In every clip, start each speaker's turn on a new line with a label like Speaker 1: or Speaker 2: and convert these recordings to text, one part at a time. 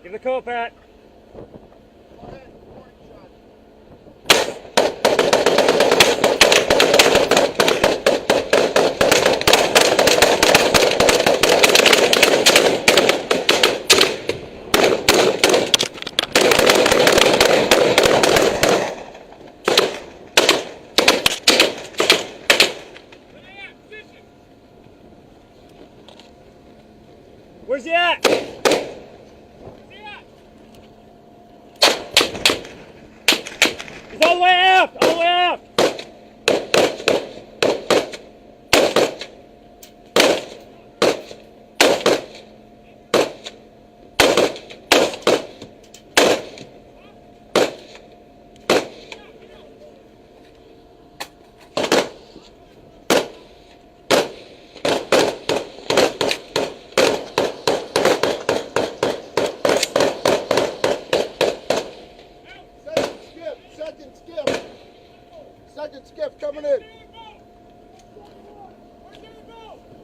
Speaker 1: Give the call, Pat. Where's he at? He's all the way out! All the way out!
Speaker 2: Second skiff coming in.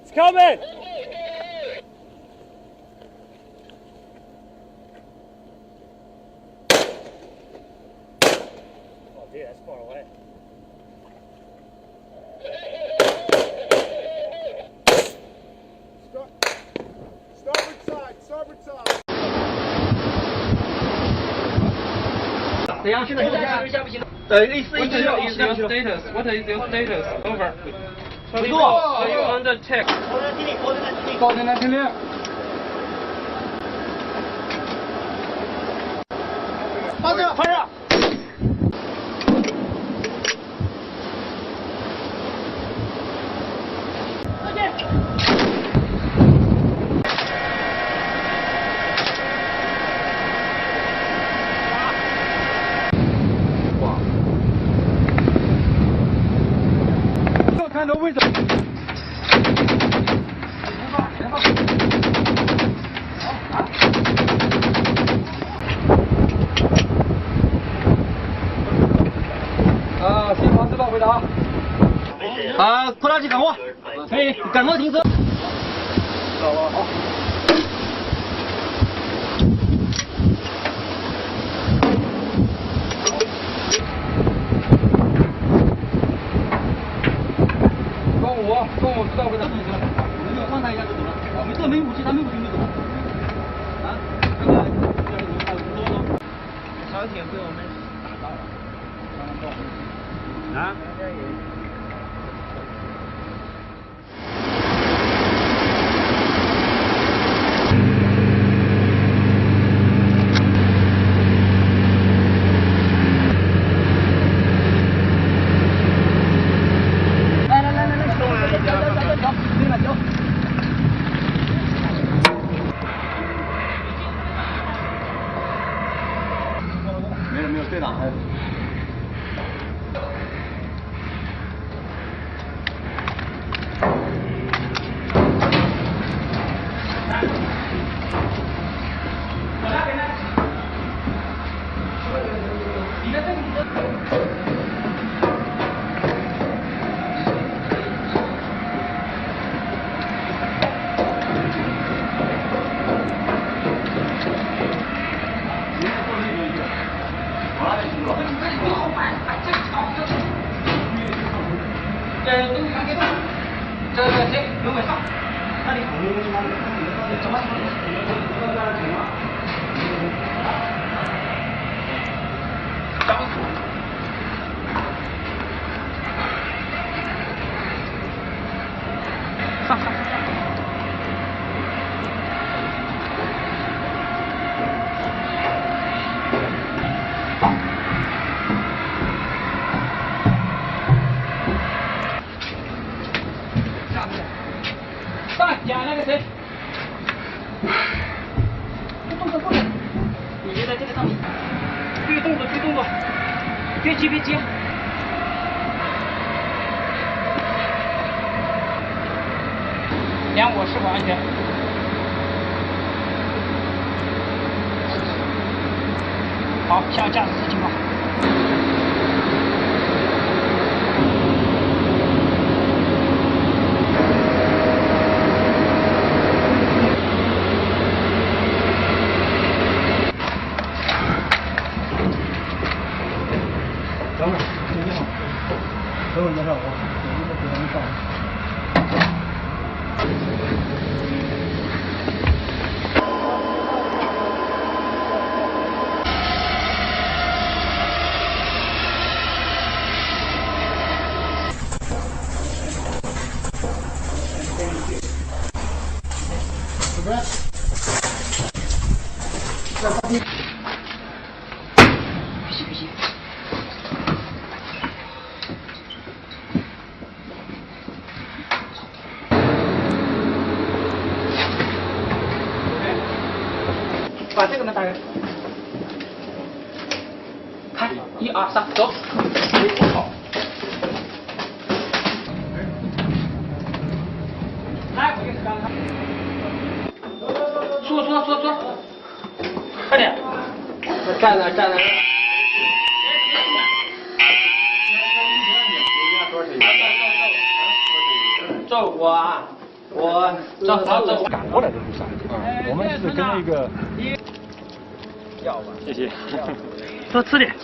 Speaker 1: It's coming! Oh, dude, that's far away.
Speaker 2: Starboard side, starboard side.
Speaker 3: 怎样？现在下不行了。意思
Speaker 4: What is your status? What is your status? Over.
Speaker 3: 回座。
Speaker 4: Are you under attack?
Speaker 3: 高点来听令。趴着，趴着。再见。看着位置。前方。新房知道回答。拖拉机赶货，可以赶快停车。知道了，好。中午知道回答动车，我没有放他一下就走了。没这没武器，他没武器就走了。啊？那个小艇被我们打到了，刚刚到。啊？没有对挡。这个谁轮尾上，那里怎么？上。那个谁，动作，你就在这个上面，注意动作，别急，量我是否安全？好，向驾驶室情况。把这个门打开，开，1、2、3，走。好。来，我给你看看。坐，快点。站那。走，走。
Speaker 1: 赶过来的路上，我们是跟那个。要吧，谢谢。多吃点。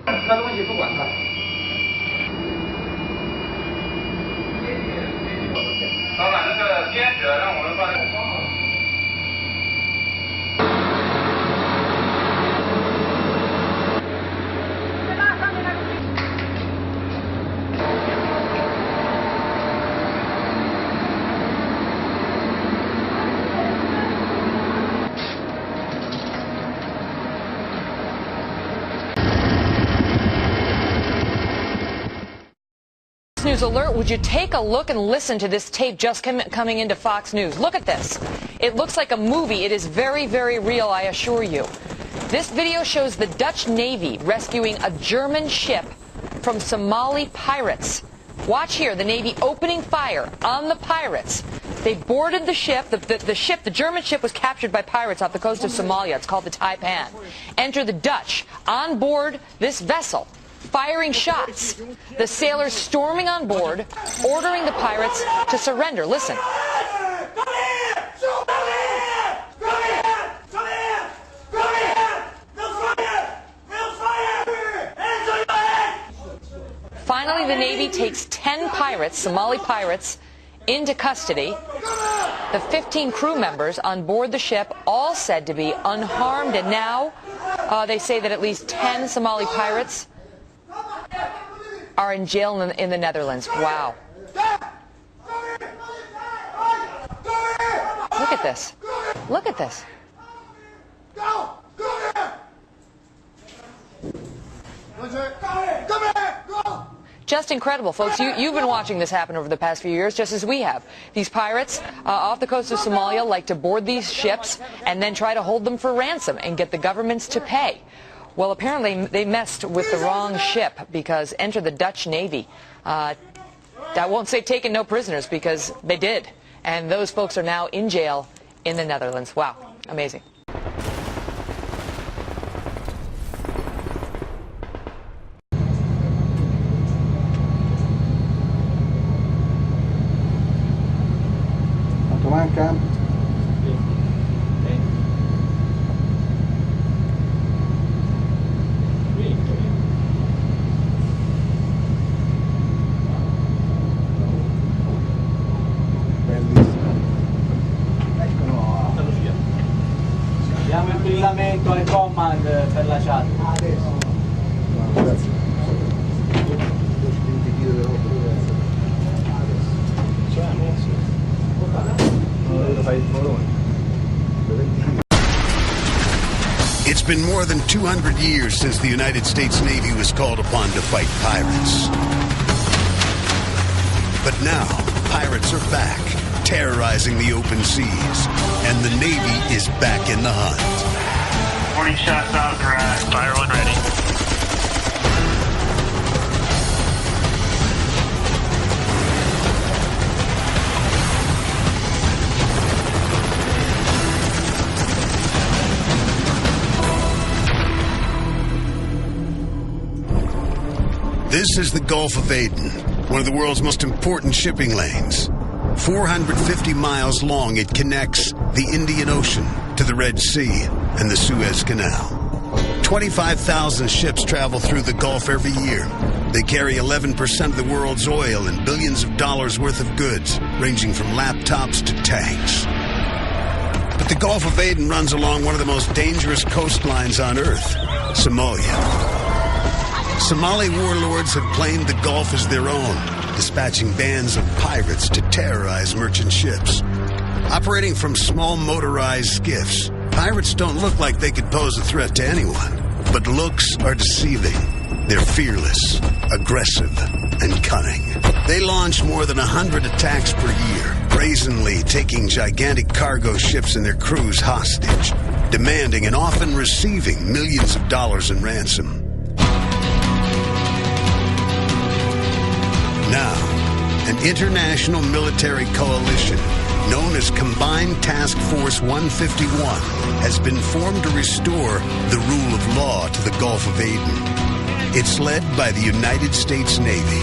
Speaker 3: 那东西不管它。老板，那个编者让我们把那个装好。
Speaker 5: News alert, would you take a look and listen to this tape just coming into Fox News? Look at this. It looks like a movie. It is very, very real, I assure you. This video shows the Dutch Navy rescuing a German ship from Somali pirates. Watch here, the Navy opening fire on the pirates. They boarded the ship. The German ship was captured by pirates off the coast of Somalia. It's called the Taipan. Enter the Dutch on board this vessel, firing shots. The sailors storming on board, ordering the pirates to surrender. Listen. Finally, the Navy takes 10 pirates, Somali pirates, into custody. The 15 crew members on board the ship, all said to be unharmed, and now they say that at least 10 Somali pirates are in jail in the Netherlands. Wow. Look at this. Look at this. Just incredible, folks. You've been watching this happen over the past few years, just as we have. These pirates off the coast of Somalia like to board these ships and then try to hold them for ransom and get the governments to pay. Well, apparently they messed with the wrong ship, because enter the Dutch Navy. I won't say taking no prisoners, because they did. And those folks are now in jail in the Netherlands. Wow. Amazing.
Speaker 2: Quanto manca?
Speaker 6: Diamo il brillamento al command per la chat.
Speaker 2: Adesso. No, grazie.
Speaker 7: It's been more than 200 years since the United States Navy was called upon to fight pirates. But now, pirates are back, terrorizing the open seas, and the Navy is back in the hunt.
Speaker 8: Warning shots authorized. Fire one ready.
Speaker 7: This is the Gulf of Aden, one of the world's most important shipping lanes. 450 miles long, it connects the Indian Ocean to the Red Sea and the Suez Canal. 25,000 ships travel through the Gulf every year. They carry 11% of the world's oil and billions of dollars worth of goods, ranging from laptops to tanks. But the Gulf of Aden runs along one of the most dangerous coastlines on Earth, Somalia. Somali warlords had claimed the Gulf as their own, dispatching bands of pirates to terrorize merchant ships. Operating from small motorized skiffs, pirates don't look like they could pose a threat to anyone. But looks are deceiving. They're fearless, aggressive, and cunning. They launch more than 100 attacks per year, brazenly taking gigantic cargo ships and their crews hostage, demanding and often receiving millions of dollars in ransom. Now, an international military coalition known as Combined Task Force 151 has been formed to restore the rule of law to the Gulf of Aden. It's led by the United States Navy.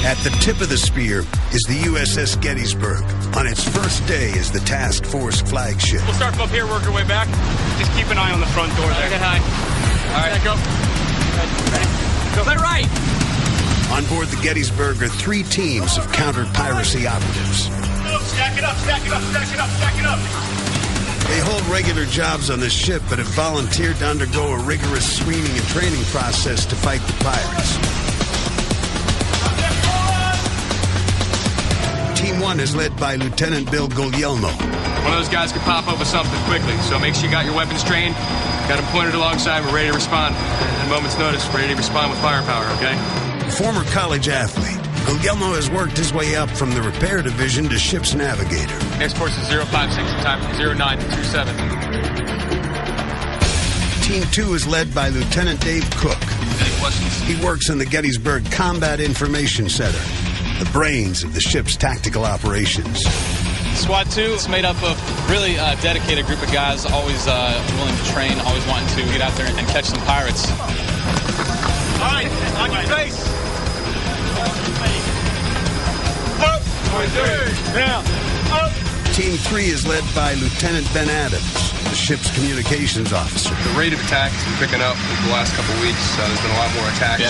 Speaker 7: At the tip of the spear is the USS Gettysburg, on its first day as the task force flagship.
Speaker 8: We'll start from up here, work our way back. Just keep an eye on the front door there.
Speaker 4: Okay, hi.
Speaker 8: All right, go.
Speaker 4: Ready? Go left, right.
Speaker 7: On board the Gettysburg are 3 teams of counter-piracy operatives.
Speaker 8: Stack it up, stack it up, stack it up, stack it up.
Speaker 7: They hold regular jobs on the ship, but have volunteered to undergo a rigorous screening and training process to fight the pirates. Team 1 is led by Lieutenant Bill Guglielmo.
Speaker 8: One of those guys could pop up with something quickly, so make sure you got your weapons trained, got them pointed alongside, we're ready to respond. At a moment's notice, ready to respond with firepower, okay?
Speaker 7: A former college athlete, Guglielmo has worked his way up from the repair division to ship's navigator.
Speaker 8: Next course is 056, time 0927.
Speaker 7: Team 2 is led by Lieutenant Dave Cook.
Speaker 8: Any questions?
Speaker 7: He works in the Gettysburg Combat Information Center, the brains of the ship's tactical operations.
Speaker 9: SWAT 2 is made up of really dedicated group of guys, always willing to train, always wanting to get out there and catch some pirates.
Speaker 8: All right, on your face. Up. Down. Up.
Speaker 7: Team 3 is led by Lieutenant Ben Adams, the ship's communications officer.
Speaker 10: The rate of attacks is picking up over the last couple of weeks. There's been a lot more attacks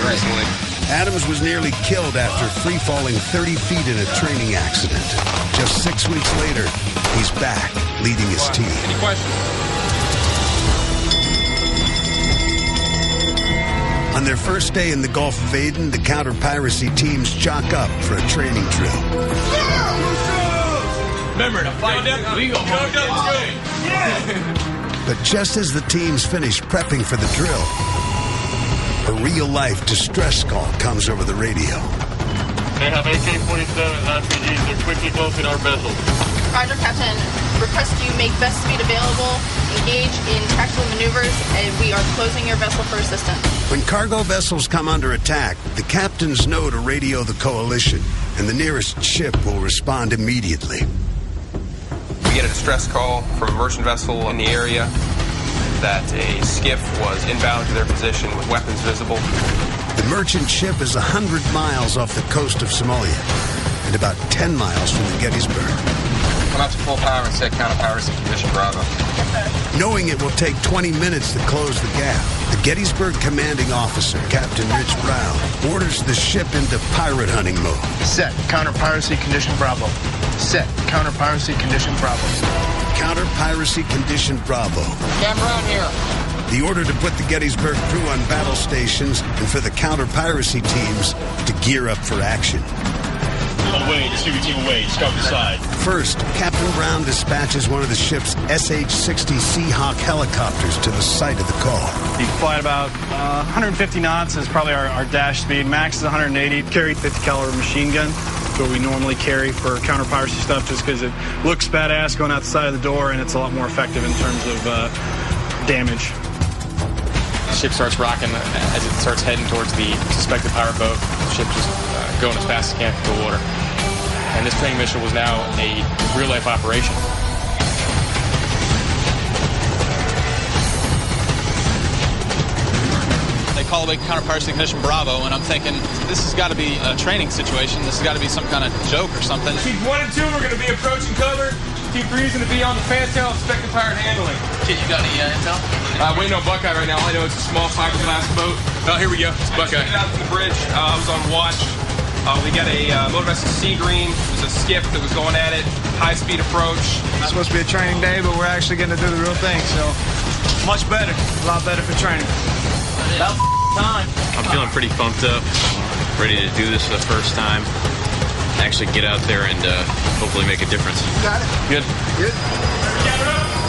Speaker 10: recently.
Speaker 7: Adams was nearly killed after free-falling 30 feet in a training accident. Just 6 weeks later, he's back, leading his team.
Speaker 10: Any questions?
Speaker 7: On their first day in the Gulf of Aden, the counter-piracy teams chalk up for a training drill.
Speaker 8: Remember to fight them. We go.
Speaker 7: But just as the teams finish prepping for the drill, a real-life distress call comes over the radio.
Speaker 8: They have AK-47s, RPGs. They're quickly closing our vessel.
Speaker 11: Roger, Captain. Request you make best speed available, engage in tactical maneuvers, and we are closing your vessel for assistance.
Speaker 7: When cargo vessels come under attack, the captains know to radio the coalition, and the nearest ship will respond immediately.
Speaker 10: We get a distress call from a merchant vessel in the area that a skiff was inbound to their position with weapons visible.
Speaker 7: The merchant ship is 100 miles off the coast of Somalia and about 10 miles from the Gettysburg.
Speaker 10: Come up to full power and set counter-piracy condition Bravo.
Speaker 7: Knowing it will take 20 minutes to close the gap, the Gettysburg commanding officer, Captain Rich Brown, orders the ship into pirate hunting mode.
Speaker 12: Set counter-piracy condition Bravo. Set counter-piracy condition Bravo.
Speaker 7: Counter-piracy condition Bravo.
Speaker 3: Cam Brown here.
Speaker 7: The order to put the Gettysburg crew on battle stations and for the counter-piracy teams to gear up for action.
Speaker 8: Away, distribute team away. Scout the side.
Speaker 7: First, Captain Brown dispatches one of the ship's SH-60 Seahawk helicopters to the site of the call.
Speaker 13: You fly about 150 knots is probably our dash speed. Max is 180. Carry 50 caliber machine gun. That's what we normally carry for counter-piracy stuff, just because it looks badass going out the side of the door, and it's a lot more effective in terms of damage.
Speaker 9: The ship starts rocking as it starts heading towards the suspected pirate boat. The ship just going as fast as it can through the water. And this training mission was now a real-life operation. They call it counter-piracy condition Bravo, and I'm thinking, this has got to be a training situation. This has got to be some kind of joke or something.
Speaker 8: Team 1 and 2 are going to be approaching cover. Team 3 is going to be on the fantail, expecting pirate handling.
Speaker 9: Kid, you got any intel?
Speaker 10: Waiting on Buckeye right now. All I know it's a small fiberglass boat.
Speaker 8: Oh, here we go. It's Buckeye.
Speaker 10: Out from the bridge. I was on watch. We got a motor vessel Sea Green. It was a skiff that was going at it. High-speed approach.
Speaker 12: It's supposed to be a training day, but we're actually going to do the real thing, so much better. A lot better for training.
Speaker 6: About time.
Speaker 9: I'm feeling pretty pumped up, ready to do this for the first time. Actually get out there and hopefully make a difference.
Speaker 12: Got it.
Speaker 9: Good?
Speaker 12: Good.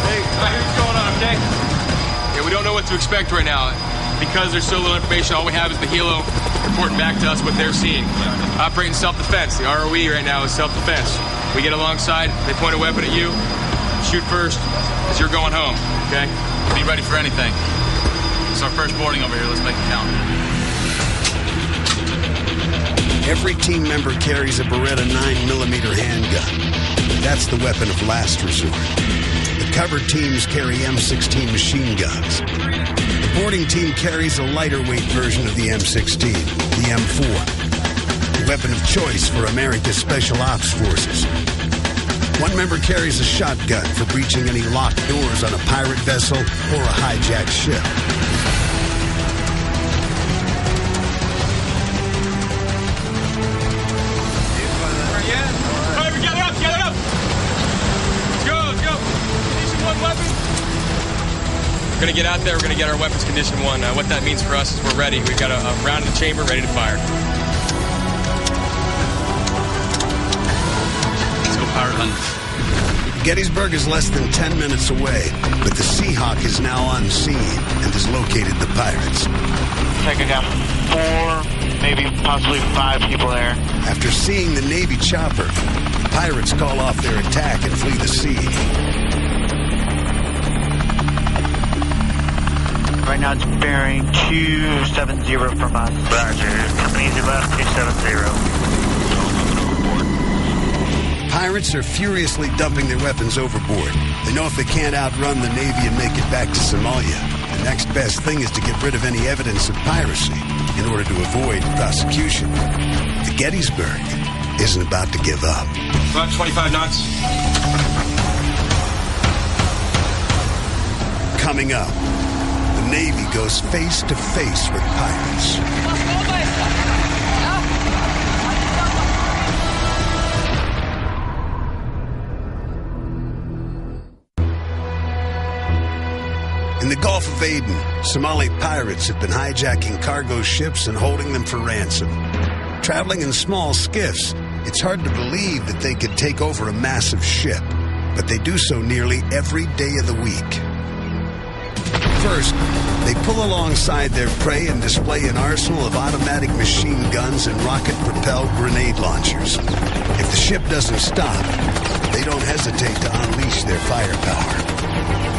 Speaker 9: Hey, here's what's going on, okay? Yeah, we don't know what to expect right now. Because there's so little information, all we have is the helo reporting back to us what they're seeing. Operating self-defense. The ROE right now is self-defense. We get alongside, they point a weapon at you, shoot first, as you're going home, okay?
Speaker 4: Be ready for anything. It's our first boarding over here. Let's make it count.
Speaker 7: Every team member carries a Beretta 9mm handgun. That's the weapon of last resort. The cover teams carry M16 machine guns. The boarding team carries a lighter weight version of the M16, the M4, the weapon of choice for America's Special Ops Forces. One member carries a shotgun for breaching any locked doors on a pirate vessel or a hijacked ship.
Speaker 9: We're going to get out there, we're going to get our weapons condition 1. What that means for us is we're ready. We've got a round in the chamber ready to fire.
Speaker 4: Let's go pirate hunt.
Speaker 7: Gettysburg is less than 10 minutes away, but the Seahawk is now on scene and has located the pirates.
Speaker 12: I think I got 4, maybe possibly 5 people there.
Speaker 7: After seeing the Navy chopper, the pirates call off their attack and flee the sea.
Speaker 12: Right now it's bearing 270 from us. Roger. Company easy left, 270.
Speaker 7: Pirates are furiously dumping their weapons overboard. They know if they can't outrun the Navy and make it back to Somalia, the next best thing is to get rid of any evidence of piracy in order to avoid prosecution. The Gettysburg isn't about to give up.
Speaker 9: About 25 knots.
Speaker 7: Coming up, the Navy goes face to face with pirates. In the Gulf of Aden, Somali pirates have been hijacking cargo ships and holding them for ransom. Traveling in small skiffs, it's hard to believe that they could take over a massive ship, but they do so nearly every day of the week. First, they pull alongside their prey and display an arsenal of automatic machine guns and rocket-propelled grenade launchers. If the ship doesn't stop, they don't hesitate to unleash their firepower.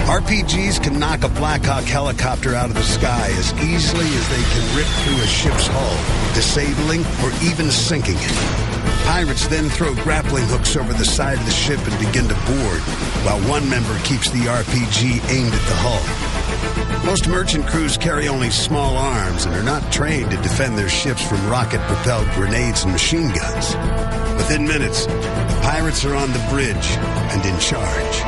Speaker 7: RPGs can knock a Black Hawk helicopter out of the sky as easily as they can rip through a ship's hull, disabling or even sinking it. Pirates then throw grappling hooks over the side of the ship and begin to board, while one member keeps the RPG aimed at the hull. Most merchant crews carry only small arms and are not trained to defend their ships from rocket-propelled grenades and machine guns. Within minutes, the pirates are on the bridge and in charge.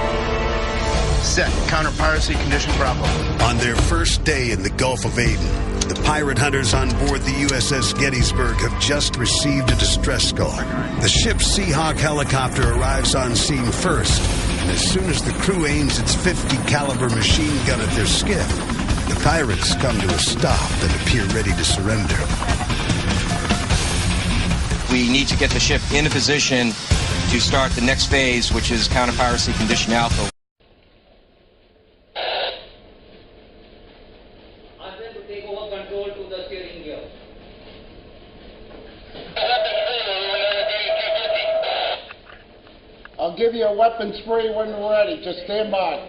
Speaker 12: Set. Counter-piracy condition Bravo.
Speaker 7: On their first day in the Gulf of Aden, the pirate hunters on board the USS Gettysburg have just received a distress call. The ship's Seahawk helicopter arrives on scene first, and as soon as the crew aims its .50 caliber machine gun at their skiff, the pirates come to a stop and appear ready to surrender.
Speaker 14: We need to get the ship into position to start the next phase, which is counter-piracy condition Alpha.
Speaker 15: I'll give you a weapon spray when we're ready. Just stand by.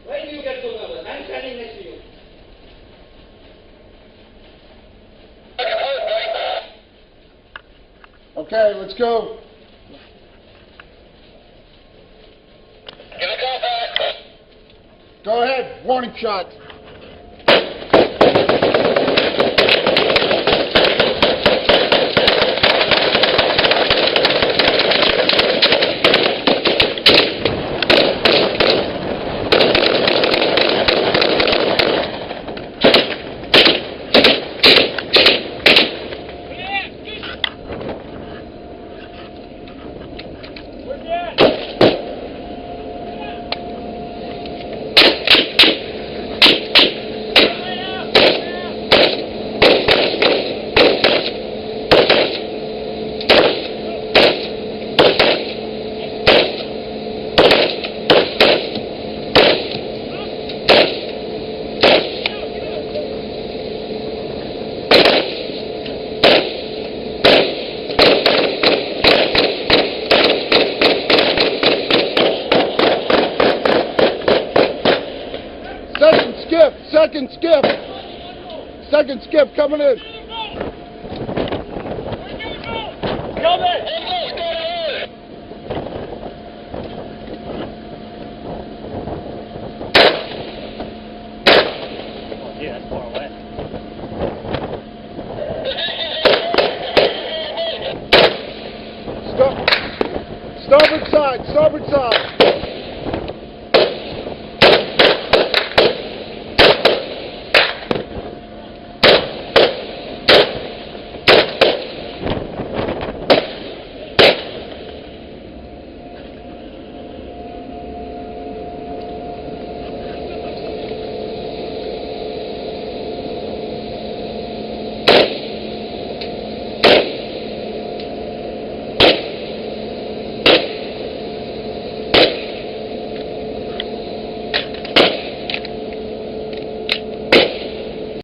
Speaker 15: When you get to the level, I'm standing next to you. Okay, let's go. Go ahead, warning shot. skiff. Second skiff. Second skiff coming in.
Speaker 1: Yeah, that's far away.
Speaker 15: Starboard side, starboard side.